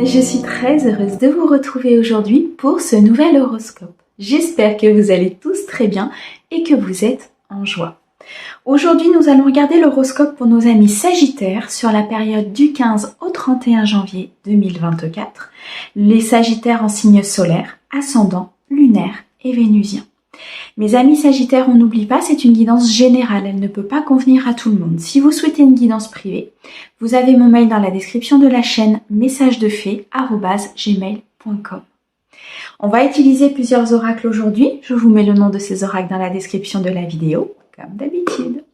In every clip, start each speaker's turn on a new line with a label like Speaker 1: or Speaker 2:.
Speaker 1: Je suis très heureuse de vous retrouver aujourd'hui pour ce nouvel horoscope. J'espère que vous allez tous très bien et que vous êtes en joie. Aujourd'hui, nous allons regarder l'horoscope pour nos amis Sagittaires sur la période du 15 au 31 janvier 2024. Les Sagittaires en signe solaire, ascendant, lunaire et vénusien. Mes amis Sagittaires, on n'oublie pas, c'est une guidance générale, elle ne peut pas convenir à tout le monde. Si vous souhaitez une guidance privée, vous avez mon mail dans la description de la chaîne messagesdefée@gmail.com. On va utiliser plusieurs oracles aujourd'hui, je vous mets le nom de ces oracles dans la description de la vidéo, comme d'habitude.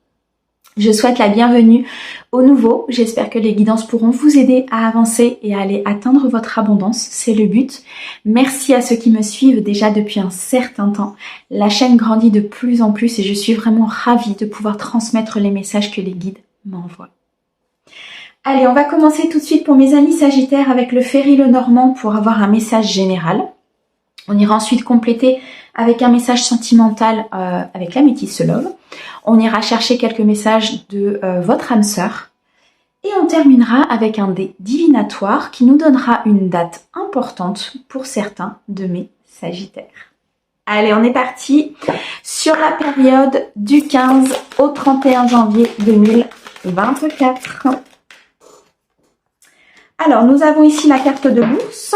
Speaker 1: Je souhaite la bienvenue aux nouveaux, j'espère que les guidances pourront vous aider à avancer et à aller atteindre votre abondance, c'est le but. Merci à ceux qui me suivent déjà depuis un certain temps. La chaîne grandit de plus en plus et je suis vraiment ravie de pouvoir transmettre les messages que les guides m'envoient. Allez, on va commencer tout de suite pour mes amis Sagittaires avec le Féry Lenormand pour avoir un message général. On ira ensuite compléter avec un message sentimental avec la Métisse Love. On ira chercher quelques messages de votre âme sœur. Et on terminera avec un dé divinatoire qui nous donnera une date importante pour certains de mes Sagittaires. Allez, on est parti sur la période du 15 au 31 janvier 2024. Alors, nous avons ici la carte de l'ours.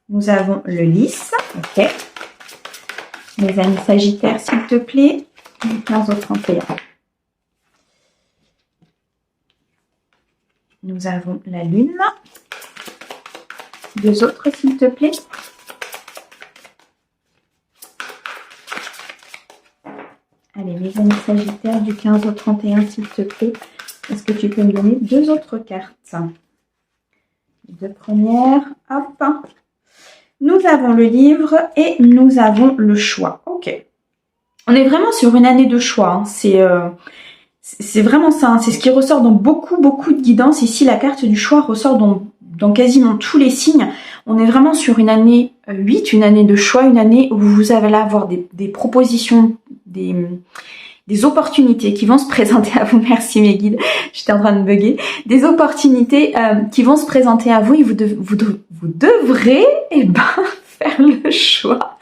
Speaker 1: Nous avons le lys. Ok. Mes amis Sagittaires, s'il te plaît, du 15 au 31. Nous avons la lune. Deux autres, s'il te plaît. Allez, mes amis Sagittaires, du 15 au 31, s'il te plaît. Est-ce que tu peux me donner deux autres cartes? Les deux premières, hop. Nous avons le livre et nous avons le choix. Ok. On est vraiment sur une année de choix. Hein. C'est vraiment ça. Hein. C'est ce qui ressort dans beaucoup de guidances. Ici, la carte du choix ressort dans quasiment tous les signes. On est vraiment sur une année 8, une année de choix, une année où vous allez avoir des propositions, des opportunités qui vont se présenter à vous. Merci mes guides, j'étais en train de bugger. Des opportunités qui vont se présenter à vous et vous devrez faire le choix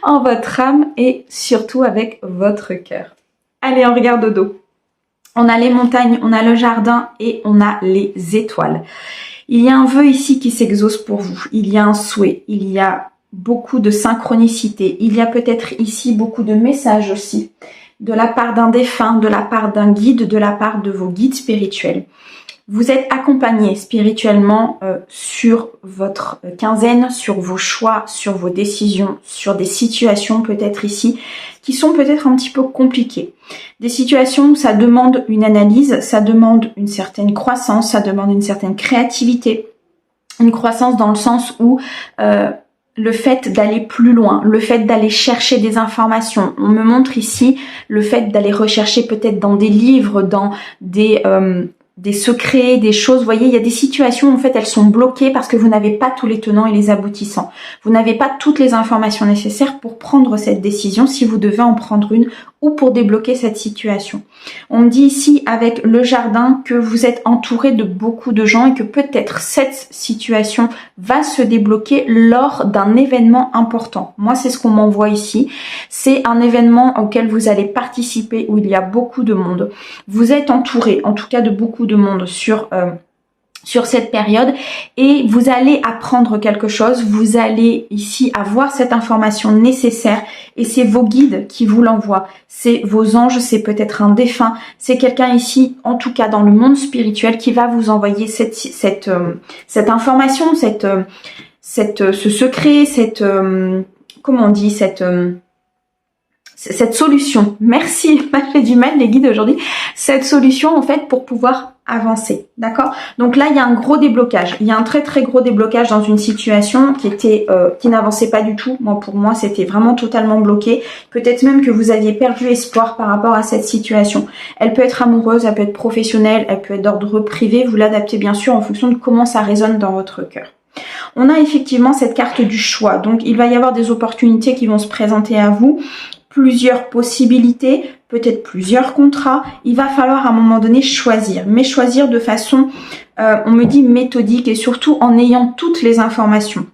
Speaker 1: en votre âme et surtout avec votre cœur. Allez, on regarde au dos. On a les montagnes, on a le jardin et on a les étoiles. Il y a un vœu ici qui s'exauce pour vous. Il y a un souhait, il y a beaucoup de synchronicité. Il y a peut-être ici beaucoup de messages aussi. De la part d'un défunt, de la part d'un guide, de la part de vos guides spirituels. Vous êtes accompagné spirituellement sur votre quinzaine, sur vos choix, sur vos décisions, sur des situations peut-être ici qui sont peut-être un petit peu compliquées. Des situations où ça demande une analyse, ça demande une certaine croissance, ça demande une certaine créativité. Une croissance dans le sens où le fait d'aller plus loin, le fait d'aller chercher des informations. On me montre ici le fait d'aller rechercher peut-être dans des livres, dans des secrets, des choses. Vous voyez, il y a des situations, en fait, elles sont bloquées parce que vous n'avez pas tous les tenants et les aboutissants. Vous n'avez pas toutes les informations nécessaires pour prendre cette décision, si vous devez en prendre une, ou pour débloquer cette situation. On me dit ici, avec le jardin, que vous êtes entouré de beaucoup de gens et que peut-être cette situation va se débloquer lors d'un événement important. Moi, c'est ce qu'on m'envoie ici. C'est un événement auquel vous allez participer, où il y a beaucoup de monde. Vous êtes entouré, en tout cas de beaucoup de monde sur cette période et vous allez apprendre quelque chose, vous allez ici avoir cette information nécessaire et c'est vos guides qui vous l'envoient, c'est vos anges, c'est peut-être un défunt, c'est quelqu'un ici, en tout cas dans le monde spirituel, qui va vous envoyer cette information, ce secret, comment on dit, cette solution. Merci, m'a fait du mal les guides aujourd'hui. Cette solution en fait pour pouvoir avancer, d'accord? Donc là il y a un gros déblocage. Il y a un très gros déblocage dans une situation qui n'avançait pas du tout. Pour moi c'était vraiment totalement bloqué. Peut-être même que vous aviez perdu espoir par rapport à cette situation. Elle peut être amoureuse, elle peut être professionnelle, elle peut être d'ordre privé. Vous l'adaptez bien sûr en fonction de comment ça résonne dans votre cœur. On a effectivement cette carte du choix. Donc il va y avoir des opportunités qui vont se présenter à vous. Plusieurs possibilités, peut-être plusieurs contrats. Il va falloir à un moment donné choisir, mais choisir de façon, on me dit méthodique et surtout en ayant toutes les informations.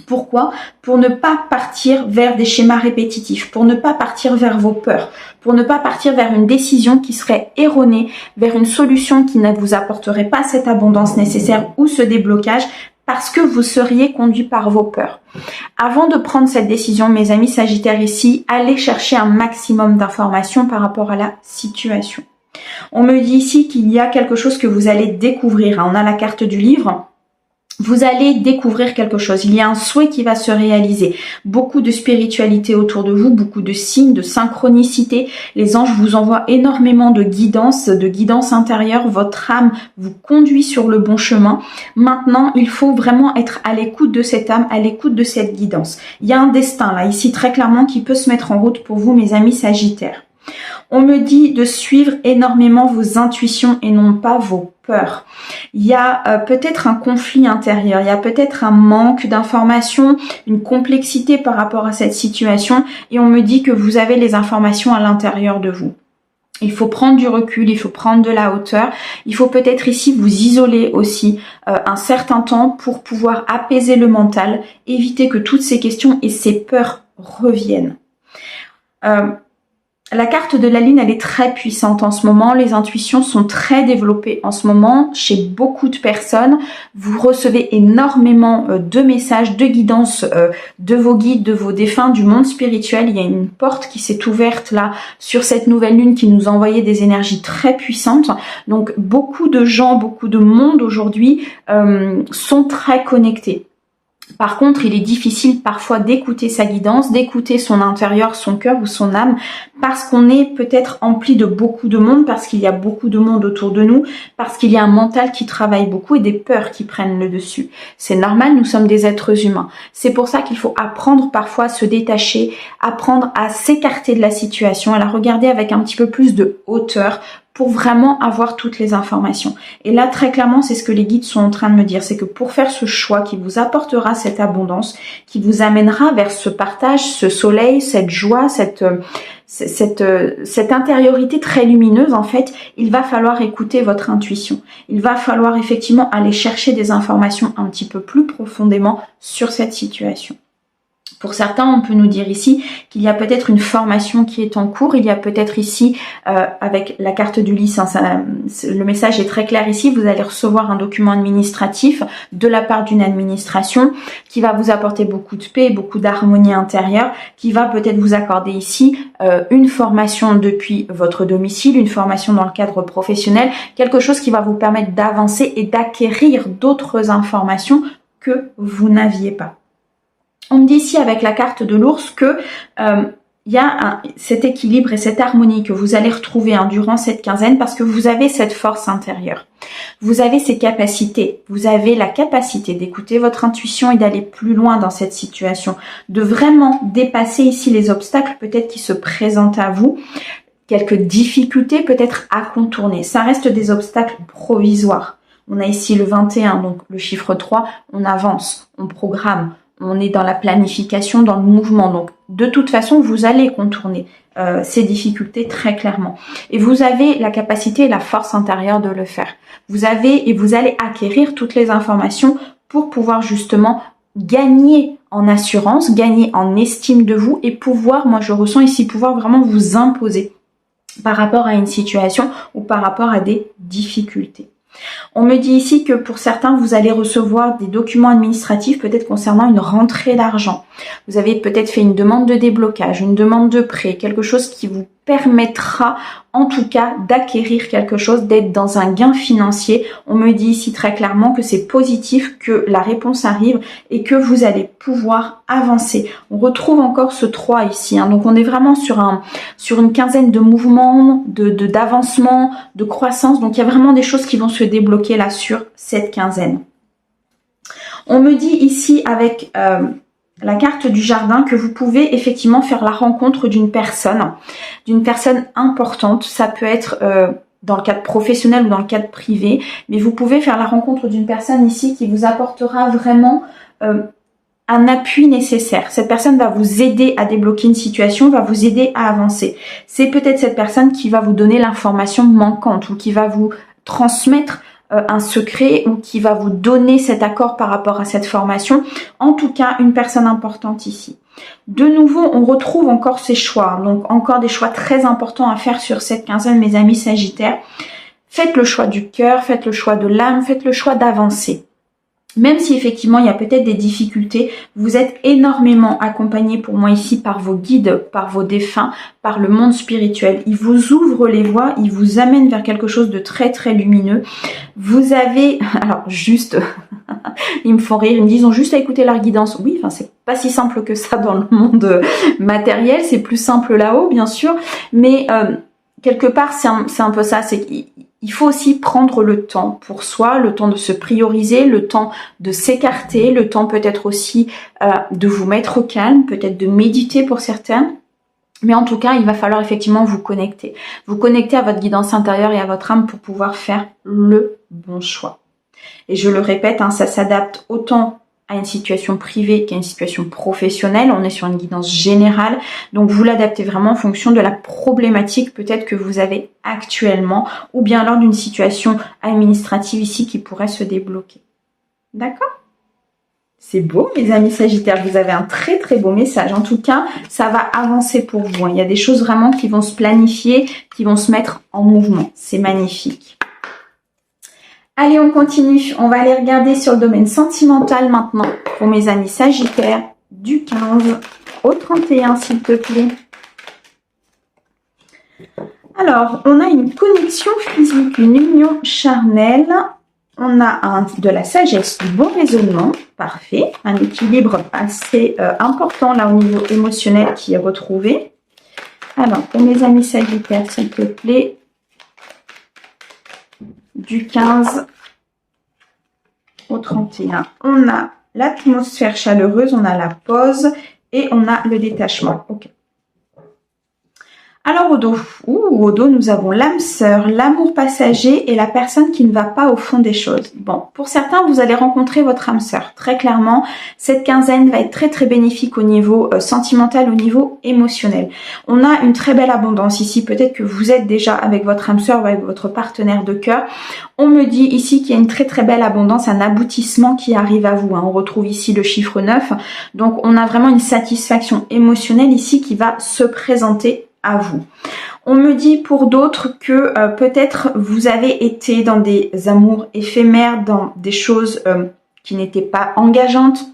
Speaker 1: Pourquoi? Pour ne pas partir vers des schémas répétitifs, pour ne pas partir vers vos peurs, pour ne pas partir vers une décision qui serait erronée, vers une solution qui ne vous apporterait pas cette abondance nécessaire ou ce déblocage, parce que vous seriez conduit par vos peurs. Avant de prendre cette décision, mes amis Sagittaires ici, allez chercher un maximum d'informations par rapport à la situation. On me dit ici qu'il y a quelque chose que vous allez découvrir. On a la carte du livre. Vous allez découvrir quelque chose. Il y a un souhait qui va se réaliser. Beaucoup de spiritualité autour de vous, beaucoup de signes, de synchronicité. Les anges vous envoient énormément de guidance intérieure. Votre âme vous conduit sur le bon chemin. Maintenant, il faut vraiment être à l'écoute de cette âme, à l'écoute de cette guidance. Il y a un destin là, ici très clairement, qui peut se mettre en route pour vous, mes amis Sagittaires. On me dit de suivre énormément vos intuitions et non pas vos peurs. Il y a peut-être un conflit intérieur, il y a peut-être un manque d'informations, une complexité par rapport à cette situation et on me dit que vous avez les informations à l'intérieur de vous. Il faut prendre du recul, il faut prendre de la hauteur. Il faut peut-être ici vous isoler aussi un certain temps pour pouvoir apaiser le mental, éviter que toutes ces questions et ces peurs reviennent. La carte de la lune, elle est très puissante en ce moment. Les intuitions sont très développées en ce moment chez beaucoup de personnes. Vous recevez énormément de messages, de guidance de vos guides, de vos défunts, du monde spirituel. Il y a une porte qui s'est ouverte là sur cette nouvelle lune qui nous envoyait des énergies très puissantes. Donc beaucoup de gens, beaucoup de monde aujourd'hui sont très connectés. Par contre, il est difficile parfois d'écouter sa guidance, d'écouter son intérieur, son cœur ou son âme, parce qu'on est peut-être empli de beaucoup de monde, parce qu'il y a beaucoup de monde autour de nous, parce qu'il y a un mental qui travaille beaucoup et des peurs qui prennent le dessus. C'est normal, nous sommes des êtres humains. C'est pour ça qu'il faut apprendre parfois à se détacher, apprendre à s'écarter de la situation, à la regarder avec un petit peu plus de hauteur, pour vraiment avoir toutes les informations. Et là, très clairement, c'est ce que les guides sont en train de me dire, c'est que pour faire ce choix qui vous apportera cette abondance, qui vous amènera vers ce partage, ce soleil, cette joie, cette intériorité très lumineuse, en fait, il va falloir écouter votre intuition. Il va falloir effectivement aller chercher des informations un petit peu plus profondément sur cette situation. Pour certains, on peut nous dire ici qu'il y a peut-être une formation qui est en cours. Il y a peut-être ici, avec la carte du lys, le message est très clair ici, vous allez recevoir un document administratif de la part d'une administration qui va vous apporter beaucoup de paix, beaucoup d'harmonie intérieure, qui va peut-être vous accorder ici une formation depuis votre domicile, une formation dans le cadre professionnel, quelque chose qui va vous permettre d'avancer et d'acquérir d'autres informations que vous n'aviez pas. On me dit ici avec la carte de l'ours que il y a cet équilibre et cette harmonie que vous allez retrouver durant cette quinzaine parce que vous avez cette force intérieure. Vous avez ces capacités. Vous avez la capacité d'écouter votre intuition et d'aller plus loin dans cette situation. De vraiment dépasser ici les obstacles peut-être qui se présentent à vous. Quelques difficultés peut-être à contourner. Ça reste des obstacles provisoires. On a ici le 21, donc le chiffre 3. On avance, on programme. On est dans la planification, dans le mouvement. Donc, de toute façon, vous allez contourner ces difficultés très clairement. Et vous avez la capacité et la force intérieure de le faire. Vous avez et vous allez acquérir toutes les informations pour pouvoir justement gagner en assurance, gagner en estime de vous et pouvoir, moi je ressens ici, pouvoir vraiment vous imposer par rapport à une situation ou par rapport à des difficultés. On me dit ici que pour certains, vous allez recevoir des documents administratifs peut-être concernant une rentrée d'argent. Vous avez peut-être fait une demande de déblocage, une demande de prêt, quelque chose qui vous permettra en tout cas d'acquérir quelque chose, d'être dans un gain financier. On me dit ici très clairement que c'est positif, que la réponse arrive et que vous allez pouvoir avancer. On retrouve encore ce 3 ici, donc on est vraiment sur une quinzaine de mouvements, d'avancement, de croissance. Donc il y a vraiment des choses qui vont se débloquer là sur cette quinzaine. On me dit ici avec la carte du jardin que vous pouvez effectivement faire la rencontre d'une personne importante. Ça peut être dans le cadre professionnel ou dans le cadre privé, mais vous pouvez faire la rencontre d'une personne ici qui vous apportera vraiment un appui nécessaire. Cette personne va vous aider à débloquer une situation, va vous aider à avancer. C'est peut-être cette personne qui va vous donner l'information manquante ou qui va vous transmettre un secret ou qui va vous donner cet accord par rapport à cette formation. En tout cas, une personne importante ici. De nouveau, on retrouve encore ces choix. Donc, encore des choix très importants à faire sur cette quinzaine, mes amis Sagittaires. Faites le choix du cœur, faites le choix de l'âme, faites le choix d'avancer. Même si effectivement il y a peut-être des difficultés, vous êtes énormément accompagné pour moi ici par vos guides, par vos défunts, par le monde spirituel. Ils vous ouvrent les voies, ils vous amènent vers quelque chose de très très lumineux. Vous avez, alors juste, ils me font rire, ils me disent, ils ont juste à écouter leur guidance. Oui, enfin c'est pas si simple que ça dans le monde matériel, c'est plus simple là-haut bien sûr, mais quelque part c'est un peu ça, c'est qu'il faut aussi prendre le temps pour soi, le temps de se prioriser, le temps de s'écarter, le temps peut-être aussi de vous mettre au calme, peut-être de méditer pour certains. Mais en tout cas, il va falloir effectivement vous connecter. Vous connecter à votre guidance intérieure et à votre âme pour pouvoir faire le bon choix. Et je le répète, ça s'adapte autant à une situation privée qu'à une situation professionnelle. On est sur une guidance générale. Donc, vous l'adaptez vraiment en fonction de la problématique peut-être que vous avez actuellement ou bien lors d'une situation administrative ici qui pourrait se débloquer. D'accord ? C'est beau, mes amis Sagittaires. Vous avez un très très beau message. En tout cas, ça va avancer pour vous. Il y a des choses vraiment qui vont se planifier, qui vont se mettre en mouvement. C'est magnifique. Allez, on continue. On va aller regarder sur le domaine sentimental maintenant pour mes amis Sagittaires du 15 au 31, s'il te plaît. Alors, on a une connexion physique, une union charnelle. On a de la sagesse, du bon raisonnement, parfait. Un équilibre assez important là au niveau émotionnel qui est retrouvé. Alors, pour mes amis Sagittaires, s'il te plaît, du 15 au 31. On a l'atmosphère chaleureuse, on a la pause et on a le détachement. Ok. Alors au dos, nous avons l'âme sœur, l'amour passager et la personne qui ne va pas au fond des choses. Bon, pour certains, vous allez rencontrer votre âme sœur. Très clairement, cette quinzaine va être très très bénéfique au niveau sentimental, au niveau émotionnel. On a une très belle abondance ici. Peut-être que vous êtes déjà avec votre âme sœur ou avec votre partenaire de cœur. On me dit ici qu'il y a une très très belle abondance, un aboutissement qui arrive à vous. On retrouve ici le chiffre 9. Donc on a vraiment une satisfaction émotionnelle ici qui va se présenter à vous. On me dit pour d'autres que peut-être vous avez été dans des amours éphémères, dans des choses qui n'étaient pas engageantes,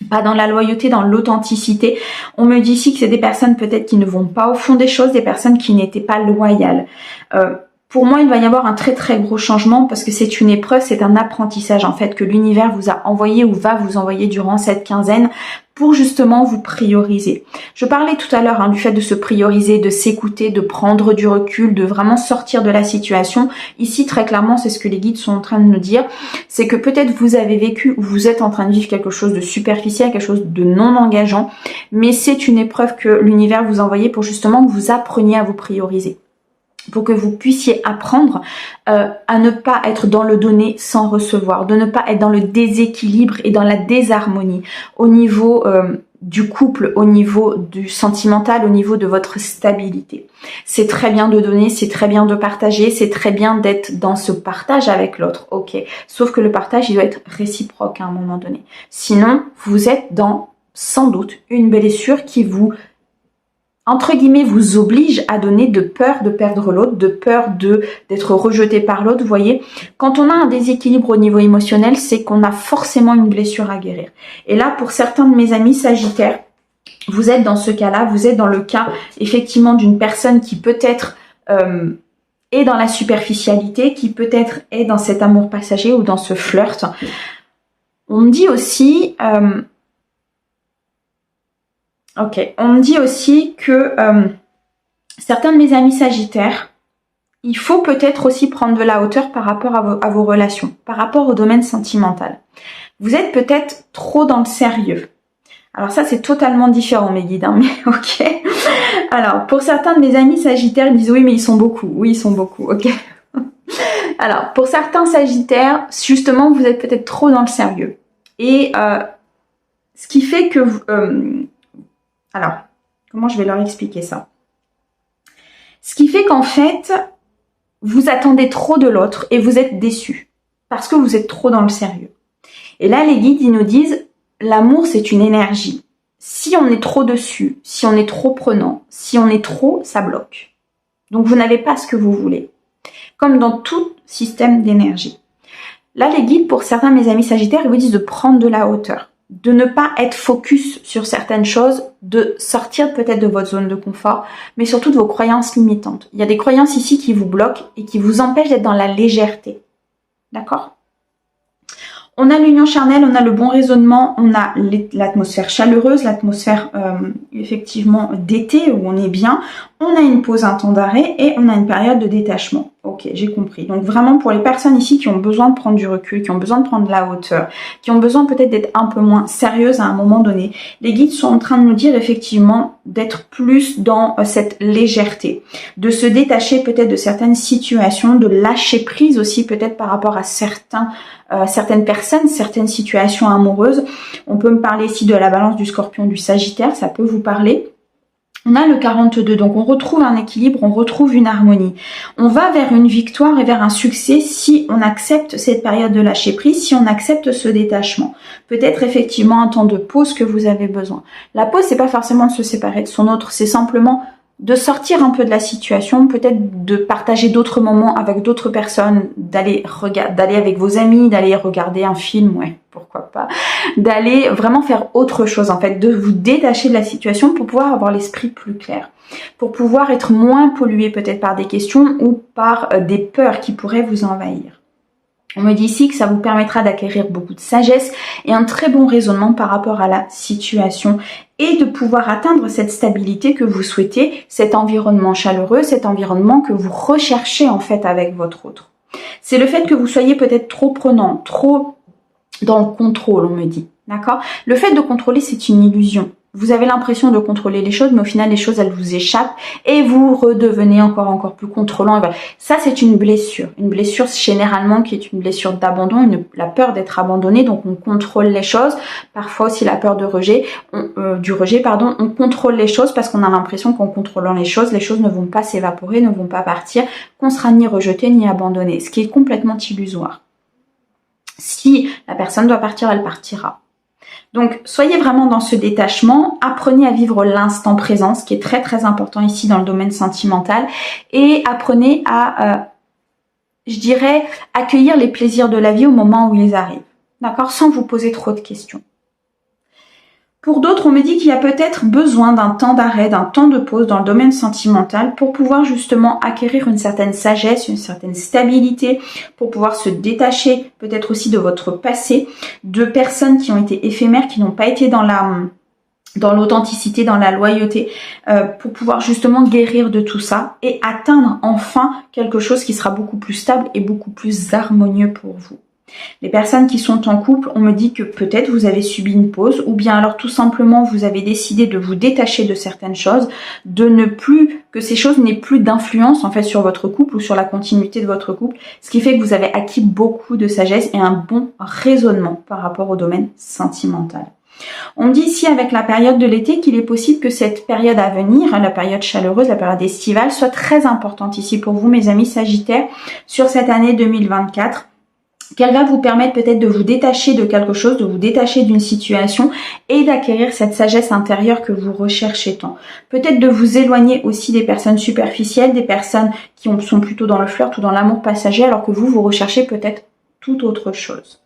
Speaker 1: pas dans la loyauté, dans l'authenticité. On me dit ici que c'est des personnes peut-être qui ne vont pas au fond des choses, des personnes qui n'étaient pas loyales. Pour moi, il va y avoir un très très gros changement parce que c'est une épreuve, c'est un apprentissage en fait que l'univers vous a envoyé ou va vous envoyer durant cette quinzaine pour justement vous prioriser. Je parlais tout à l'heure du fait de se prioriser, de s'écouter, de prendre du recul, de vraiment sortir de la situation. Ici, très clairement, c'est ce que les guides sont en train de nous dire. C'est que peut-être vous avez vécu ou vous êtes en train de vivre quelque chose de superficiel, quelque chose de non engageant, mais c'est une épreuve que l'univers vous a envoyée pour justement que vous appreniez à vous prioriser, pour que vous puissiez apprendre à ne pas être dans le donner sans recevoir, de ne pas être dans le déséquilibre et dans la désharmonie au niveau du couple, au niveau du sentimental, au niveau de votre stabilité. C'est très bien de donner, c'est très bien de partager, c'est très bien d'être dans ce partage avec l'autre, ok. Sauf que le partage, il doit être réciproque à un moment donné. Sinon, vous êtes dans, sans doute, une blessure qui vous entre guillemets, vous oblige à donner de peur de perdre l'autre, de peur d'être rejeté par l'autre. Vous voyez, quand on a un déséquilibre au niveau émotionnel, c'est qu'on a forcément une blessure à guérir. Et là, pour certains de mes amis Sagittaires, vous êtes dans ce cas-là, vous êtes dans le cas effectivement d'une personne qui peut-être est dans la superficialité, qui peut-être est dans cet amour passager ou dans ce flirt. On me dit aussi... on me dit aussi que certains de mes amis Sagittaires, il faut peut-être aussi prendre de la hauteur par rapport à vos relations, par rapport au domaine sentimental. Vous êtes peut-être trop dans le sérieux. Alors ça, c'est totalement différent, mes guides, mais ok. Alors, pour certains de mes amis Sagittaires, ils disent oui, mais ils sont beaucoup. Oui, ils sont beaucoup, ok. Alors, pour certains Sagittaires, justement, vous êtes peut-être trop dans le sérieux. Et... Ce qui fait que... alors, comment je vais leur expliquer ça? Ce qui fait qu'en fait, vous attendez trop de l'autre et vous êtes déçus parce que vous êtes trop dans le sérieux. Et là, les guides, ils nous disent, l'amour, c'est une énergie. Si on est trop dessus, si on est trop prenant, si on est trop, ça bloque. Donc, vous n'avez pas ce que vous voulez. Comme dans tout système d'énergie. Là, les guides, pour certains de mes amis sagittaires, ils vous disent de prendre de la hauteur, de ne pas être focus sur certaines choses, de sortir peut-être de votre zone de confort, mais surtout de vos croyances limitantes. Il y a des croyances ici qui vous bloquent et qui vous empêchent d'être dans la légèreté. D'accord ? On a l'union charnelle, on a le bon raisonnement, on a l'atmosphère chaleureuse, l'atmosphère effectivement d'été où on est bien. On a une pause, un temps d'arrêt et on a une période de détachement. Ok, j'ai compris. Donc vraiment pour les personnes ici qui ont besoin de prendre du recul, qui ont besoin de prendre de la hauteur, qui ont besoin peut-être d'être un peu moins sérieuses à un moment donné, les guides sont en train de nous dire effectivement d'être plus dans cette légèreté, de se détacher peut-être de certaines situations, de lâcher prise aussi peut-être par rapport à certaines personnes, certaines situations amoureuses. On peut me parler ici de la balance, du scorpion, du sagittaire, ça peut vous parler. On a le 42, donc on retrouve un équilibre, on retrouve une harmonie. On va vers une victoire et vers un succès si on accepte cette période de lâcher prise, si on accepte ce détachement. Peut-être effectivement un temps de pause que vous avez besoin. La pause, c'est pas forcément de se séparer de son autre, c'est simplement de sortir un peu de la situation, peut-être de partager d'autres moments avec d'autres personnes, d'aller avec vos amis, d'aller regarder un film, ouais, pourquoi pas, d'aller vraiment faire autre chose en fait, de vous détacher de la situation pour pouvoir avoir l'esprit plus clair, pour pouvoir être moins pollué peut-être par des questions ou par des peurs qui pourraient vous envahir. On me dit ici que ça vous permettra d'acquérir beaucoup de sagesse et un très bon raisonnement par rapport à la situation et de pouvoir atteindre cette stabilité que vous souhaitez, cet environnement chaleureux, cet environnement que vous recherchez en fait avec votre autre. C'est le fait que vous soyez peut-être trop prenant, trop dans le contrôle, on me dit. D'accord ? Le fait de contrôler, c'est une illusion. Vous avez l'impression de contrôler les choses, mais au final, les choses, elles vous échappent et vous redevenez encore plus contrôlant. Et voilà. Ça, c'est une blessure. Une blessure, généralement, qui est une blessure d'abandon, la peur d'être abandonné. Donc, on contrôle les choses. Parfois aussi, la peur de rejet, du rejet. On contrôle les choses parce qu'on a l'impression qu'en contrôlant les choses ne vont pas s'évaporer, ne vont pas partir, qu'on sera ni rejeté ni abandonné. Ce qui est complètement illusoire. Si la personne doit partir, elle partira. Donc, soyez vraiment dans ce détachement, apprenez à vivre l'instant présent, ce qui est très très important ici dans le domaine sentimental, et apprenez à, je dirais, accueillir les plaisirs de la vie au moment où ils arrivent, d'accord, sans vous poser trop de questions. Pour d'autres, on me dit qu'il y a peut-être besoin d'un temps d'arrêt, d'un temps de pause dans le domaine sentimental pour pouvoir justement acquérir une certaine sagesse, une certaine stabilité, pour pouvoir se détacher peut-être aussi de votre passé, de personnes qui ont été éphémères, qui n'ont pas été dans l'authenticité, dans la loyauté, pour pouvoir justement guérir de tout ça et atteindre enfin quelque chose qui sera beaucoup plus stable et beaucoup plus harmonieux pour vous. Les personnes qui sont en couple, on me dit que peut-être vous avez subi une pause ou bien alors tout simplement vous avez décidé de vous détacher de certaines choses, que ces choses n'aient plus d'influence en fait sur votre couple ou sur la continuité de votre couple, ce qui fait que vous avez acquis beaucoup de sagesse et un bon raisonnement par rapport au domaine sentimental. On me dit ici avec la période de l'été qu'il est possible que cette période à venir, la période chaleureuse, la période estivale, soit très importante ici pour vous mes amis sagittaires sur cette année 2024. Qu'elle va vous permettre peut-être de vous détacher de quelque chose, de vous détacher d'une situation et d'acquérir cette sagesse intérieure que vous recherchez tant. Peut-être de vous éloigner aussi des personnes superficielles, des personnes qui sont plutôt dans le flirt ou dans l'amour passager alors que vous recherchez peut-être toute autre chose.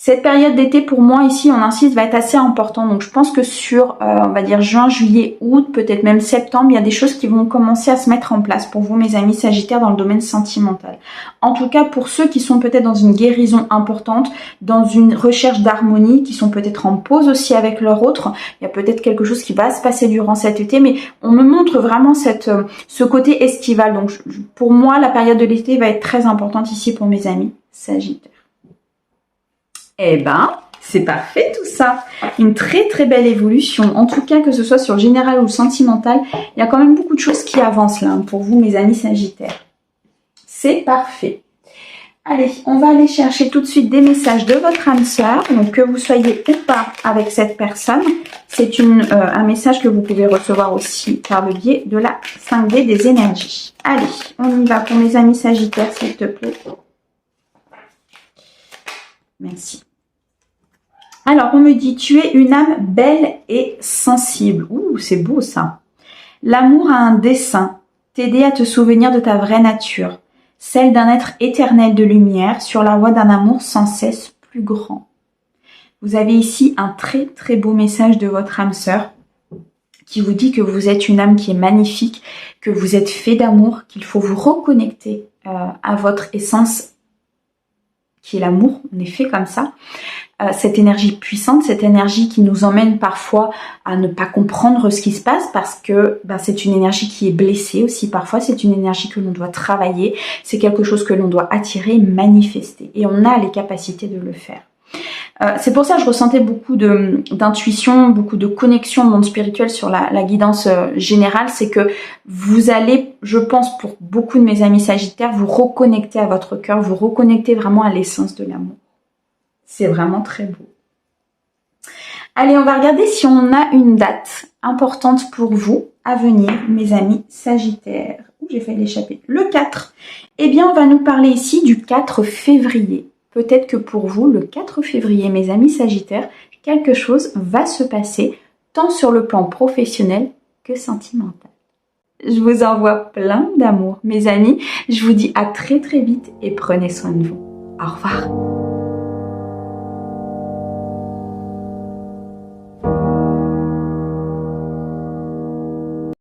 Speaker 1: Cette période d'été, pour moi, ici, on insiste, va être assez important. Donc, je pense que sur, on va dire, juin, juillet, août, peut-être même septembre, il y a des choses qui vont commencer à se mettre en place pour vous, mes amis sagittaires, dans le domaine sentimental. En tout cas, pour ceux qui sont peut-être dans une guérison importante, dans une recherche d'harmonie, qui sont peut-être en pause aussi avec leur autre, il y a peut-être quelque chose qui va se passer durant cet été, mais on me montre vraiment ce côté estival. Donc, pour moi, la période de l'été va être très importante ici pour mes amis sagittaires. Eh ben, c'est parfait tout ça. Une très très belle évolution. En tout cas, que ce soit sur le général ou le sentimental, il y a quand même beaucoup de choses qui avancent là pour vous, mes amis sagittaires. C'est parfait. Allez, on va aller chercher tout de suite des messages de votre âme sœur. Donc, que vous soyez ou pas avec cette personne, c'est un message que vous pouvez recevoir aussi par le biais de la 5D des énergies. Allez, on y va pour mes amis sagittaires, s'il te plaît. Merci. Alors, on me dit, tu es une âme belle et sensible. Ouh, c'est beau ça. L'amour a un dessein, t'aider à te souvenir de ta vraie nature. Celle d'un être éternel de lumière sur la voie d'un amour sans cesse plus grand. Vous avez ici un très très beau message de votre âme sœur qui vous dit que vous êtes une âme qui est magnifique, que vous êtes fait d'amour, qu'il faut vous reconnecter à votre essence qui est l'amour, on est fait comme ça. Cette énergie puissante, cette énergie qui nous emmène parfois à ne pas comprendre ce qui se passe parce que c'est une énergie qui est blessée aussi parfois, c'est une énergie que l'on doit travailler, c'est quelque chose que l'on doit attirer, manifester et on a les capacités de le faire. C'est pour ça que je ressentais beaucoup d'intuition, beaucoup de connexion au monde spirituel sur la guidance générale, c'est que vous allez, je pense pour beaucoup de mes amis sagittaires, vous reconnecter à votre cœur, vous reconnecter vraiment à l'essence de l'amour. C'est vraiment très beau. Allez, on va regarder si on a une date importante pour vous à venir, mes amis sagittaires. J'ai failli l'échapper. Le 4. Eh bien, on va nous parler ici du 4 février. Peut-être que pour vous, le 4 février, mes amis sagittaires, quelque chose va se passer, tant sur le plan professionnel que sentimental. Je vous envoie plein d'amour, mes amis. Je vous dis à très très vite et prenez soin de vous. Au revoir.